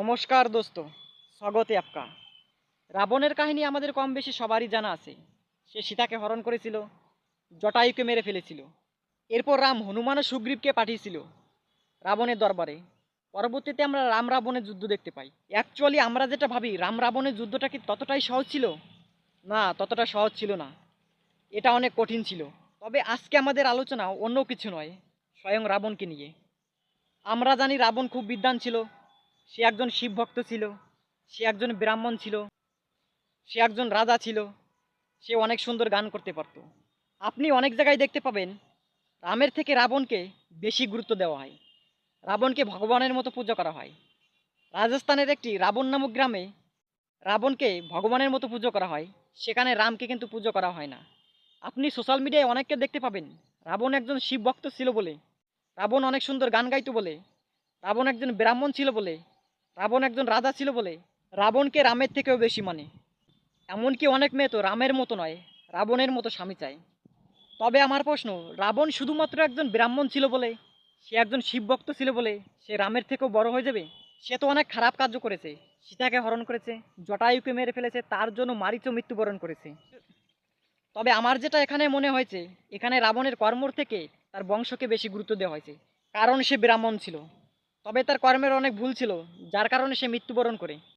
নমস্কার দোস্ত, স্বাগতে আপকা। রাবণের কাহিনী আমাদের কম বেশি সবারই জানা আছে। সে সীতাকে হরণ করেছিল, জটায়ুকে মেরে ফেলেছিল। এরপর রাম হনুমান ও সুগ্রীবকে পাঠিয়েছিল রাবণের দরবারে। পরবর্তীতে আমরা রাম রাবণের যুদ্ধ দেখতে পাই। অ্যাকচুয়ালি আমরা যেটা ভাবি রাম রাবণের যুদ্ধটা কি ততটাই সহজ ছিল? না, ততটা সহজ ছিল না। এটা অনেক কঠিন ছিল। তবে আজকে আমাদের আলোচনা অন্য কিছু নয়, স্বয়ং রাবণকে নিয়ে। আমরা জানি রাবণ খুব বিদ্বান ছিল। সে একজন শিব ভক্ত ছিল, সে একজন ব্রাহ্মণ ছিল, সে একজন রাজা ছিল। সে অনেক সুন্দর গান করতে পারত। আপনি অনেক জায়গায় দেখতে পাবেন রামের থেকে রাবণকে বেশি গুরুত্ব দেওয়া হয়। রাবণকে ভগবানের মতো পূজা করা হয়। রাজস্থানের একটি রাবণ নামক গ্রামে রাবণকে ভগবানের মতো পুজো করা হয়, সেখানে রামকে কিন্তু পুজো করা হয় না। আপনি সোশ্যাল মিডিয়ায় অনেককে দেখতে পাবেন রাবণ একজন শিব ভক্ত ছিল বলে, রাবণ অনেক সুন্দর গান গাইতো বলে, রাবণ একজন ব্রাহ্মণ ছিল বলে, রাবণ একজন রাজা ছিল বলে রাবণকে রামের থেকেও বেশি মানে। এমনকি অনেক মেয়ে তো রামের মতো নয়, রাবণের মতো স্বামী চায়। তবে আমার প্রশ্ন, রাবণ শুধুমাত্র একজন ব্রাহ্মণ ছিল বলে, সে একজন শিব ভক্ত ছিল বলে সে রামের থেকেও বড় হয়ে যাবে? সে তো অনেক খারাপ কার্য করেছে। সীতাকে হরণ করেছে, জটায়ুকে মেরে ফেলেছে, তার জন্য মারীচও মৃত্যুবরণ করেছে। তবে আমার যেটা এখানে মনে হয়েছে, এখানে রাবণের কর্মর থেকে তার বংশকে বেশি গুরুত্ব দেওয়া হয়েছে। কারণ সে ব্রাহ্মণ ছিল। তবে তার কর্মের অনেক ভুল ছিল, যার কারণে সে মৃত্যুবরণ করে।